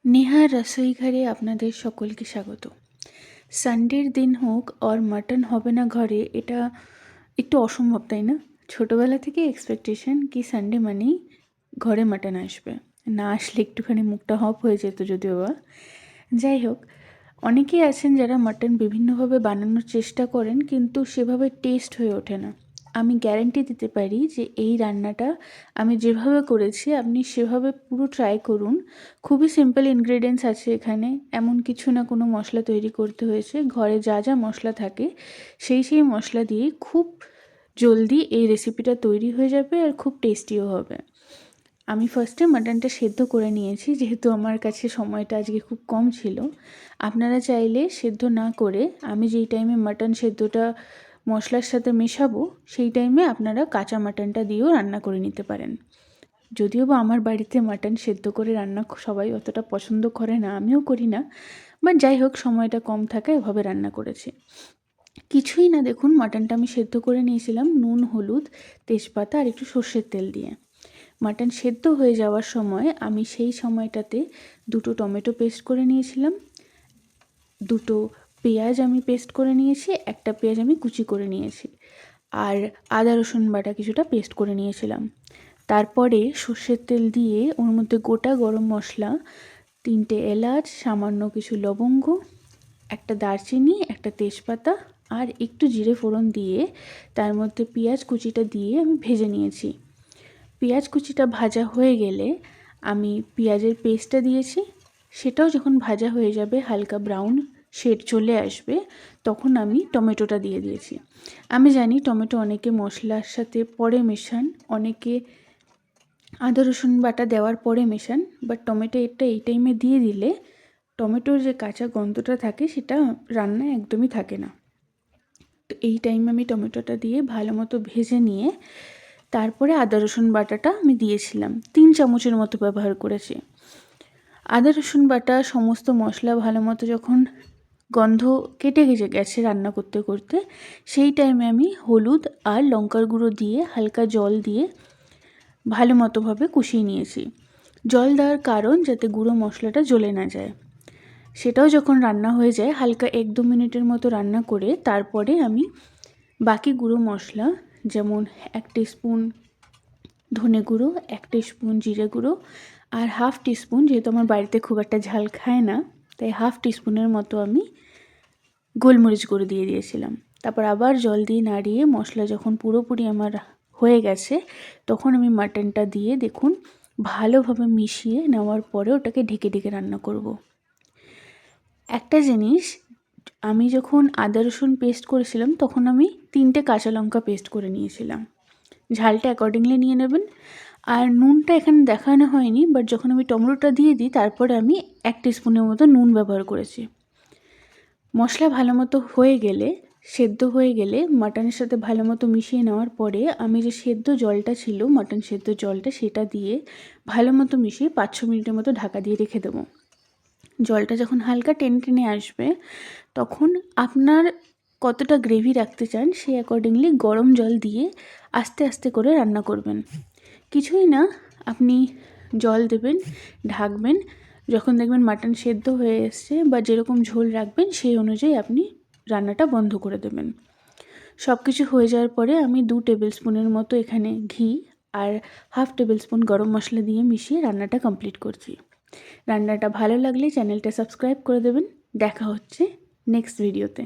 নেহার রসোই ঘরে আপনাদের সকলকে স্বাগত। সানডের দিন হোক আর মাটন হবে না ঘরে, এটা একটু অসম্ভব, তাই না? ছোটোবেলা থেকে এক্সপেকটেশন কি সানডে মানেই ঘরে মাটন আসবে, না আসলে একটুখানি মুখটা হপ হয়ে যেত যদিও বা। যাই হোক, অনেকেই আছেন যারা মাটন বিভিন্নভাবে বানানোর চেষ্টা করেন, কিন্তু সেভাবে টেস্ট হয়ে ওঠে না। আমি গ্যারান্টি দিতে পারি যে এই রান্নাটা আমি যেভাবে করেছি আপনি সেভাবে পুরো ট্রাই করুন। খুবই সিম্পল ইনগ্রেডিয়েন্টস আছে এখানে, এমন কিছু না কোনো মশলা তৈরি করতে হয়েছে। ঘরে যা যা মশলা থাকে সেই মশলা দিয়ে খুব জলদি এই রেসিপিটা তৈরি হয়ে যাবে আর খুব টেস্টিও হবে। আমি ফার্স্টে মাটনটা সেদ্ধ করে নিয়েছি, যেহেতু আমার কাছে সময়টা আজকে খুব কম ছিল। আপনারা চাইলে সেদ্ধ না করে আমি যেই টাইমে মাটন সেদ্ধটা মশলার সাথে মেশাবো সেই টাইমে আপনারা কাঁচা মাটনটা দিয়েও রান্না করে নিতে পারেন। যদিও বা আমার বাড়িতে মাটন সেদ্ধ করে রান্না সবাই অতটা পছন্দ করে না, আমিও করি না, বাট যাই হোক সময়টা কম থাকায় এভাবে রান্না করেছি। কিছুই না, দেখুন মাটনটা আমি সেদ্ধ করে নিয়েছিলাম নুন, হলুদ, তেজপাতা আর একটু সর্ষের তেল দিয়ে। মাটন সেদ্ধ হয়ে যাওয়ার সময় আমি সেই সময়টাতে 2টো টমেটো পেস্ট করে নিয়েছিলাম, 2টো পেঁয়াজ আমি পেস্ট করে নিয়েছি, একটা পেঁয়াজ আমি কুচি করে নিয়েছি, আর আদা রসুন বাটা কিছুটা পেস্ট করে নিয়েছিলাম। তারপরে সর্ষের তেল দিয়ে ওর মধ্যে গোটা গরম মশলা, 3টে এলাচ, সামান্য কিছু লবঙ্গ, একটা দারচিনি, একটা তেজপাতা আর একটু জিরে ফোড়ন দিয়ে তার মধ্যে পেঁয়াজ কুচিটা দিয়ে আমি ভেজে নিয়েছি। পেঁয়াজ কুচিটা ভাজা হয়ে গেলে আমি পেঁয়াজের পেস্টটা দিয়েছি। সেটাও যখন ভাজা হয়ে যাবে, হালকা ব্রাউন শেড চলে আসবে, তখন আমি টমেটোটা দিয়ে দিয়েছি। আমি জানি টমেটো অনেকে মশলার সাথে পরে মেশান, অনেকে আদা রসুন বাটা দেওয়ার পরে মেশান, বাট টমেটো এই টাইমে দিয়ে দিলে টমেটোর যে কাঁচা গন্ধটা থাকে সেটা রান্নায় একদমই থাকে না। তো এই টাইমে আমি টমেটোটা দিয়ে ভালো মতো ভেজে নিয়ে তারপরে আদা রসুন বাটাটা আমি দিয়েছিলাম, 3 চামচের মতো ব্যবহার করেছি। আদা রসুন বাটা সমস্ত মশলা ভালো মতো যখন গন্ধ কেটে গেছে রান্না করতে করতে, সেই টাইমে আমি হলুদ আর লঙ্কার গুঁড়ো দিয়ে হালকা জল দিয়ে ভালো মতোভাবে কষিয়ে নিয়েছি। জল দেওয়ার কারণ যাতে গুঁড়ো মশলাটা জ্বলে না যায়। সেটাও যখন রান্না হয়ে যায় হালকা 1-2 মিনিটের মতো রান্না করে তারপরে আমি বাকি গুঁড়ো মশলা, যেমন 1 টিস্পুন ধনে গুঁড়ো, 1 টিস্পুন জিরে গুঁড়ো আর 1/2 টিস্পুন, যেহেতু আমার বাড়িতে খুব একটা ঝাল খায় না তাই 1/2 টিস্পুনের মতো আমি গোলমরিচ গুঁড়ো দিয়ে দিয়েছিলাম। তারপর আবার জল দিয়ে নাড়িয়ে মশলা যখন পুরোপুরি আমার হয়ে গেছে তখন আমি মাটনটা দিয়ে দেখুন ভালোভাবে মিশিয়ে নেওয়ার পরে ওটাকে ঢেকে ঢেকে রান্না করব। একটা জিনিস, আমি যখন আদা রসুন পেস্ট করেছিলাম তখন আমি 3টে কাঁচা লঙ্কা পেস্ট করে নিয়েছিলাম। ঝালটা অ্যাকর্ডিংলি নিয়ে নেবেন। আর নুনটা এখানে দেখানো হয়নি, বাট যখন আমি টমেটোটা দিয়ে দিই তারপরে আমি 1 টিস্পুনের মতো নুন ব্যবহার করেছি। মশলা ভালো মতো হয়ে গেলে, সেদ্ধ হয়ে গেলে মাটনের সাথে ভালো মতো মিশিয়ে নেওয়ার পরে আমি যে সেদ্ধ জলটা ছিল, মাটন সেদ্ধ জলটা, সেটা দিয়ে ভালো মতো মিশিয়ে 5-6 মিনিটের মতো ঢাকা দিয়ে রেখে দেবো। জলটা যখন হালকা টেনে টেনে আসবে তখন আপনার কতটা গ্রেভি রাখতে চান সেই অ্যাকর্ডিংলি গরম জল দিয়ে আস্তে আস্তে করে রান্না করবেন। কিছুই না, আপনি জল দেবেন, ঢাকবেন, যখন দেখবেন মাটন সেদ্ধ হয়ে এসছে বা যেরকম ঝোল রাখবেন সেই অনুযায়ী আপনি রান্নাটা বন্ধ করে দেবেন। সব কিছু হয়ে যাওয়ার পরে আমি 2 টেবিল স্পুনের মতো এখানে ঘি আর 1/2 টেবিল স্পুন গরম মশলা দিয়ে মিশিয়ে রান্নাটা কমপ্লিট করছি। রান্নাটা ভালো লাগলে চ্যানেলটা সাবস্ক্রাইব করে দেবেন। দেখা হচ্ছে নেক্সট ভিডিওতে।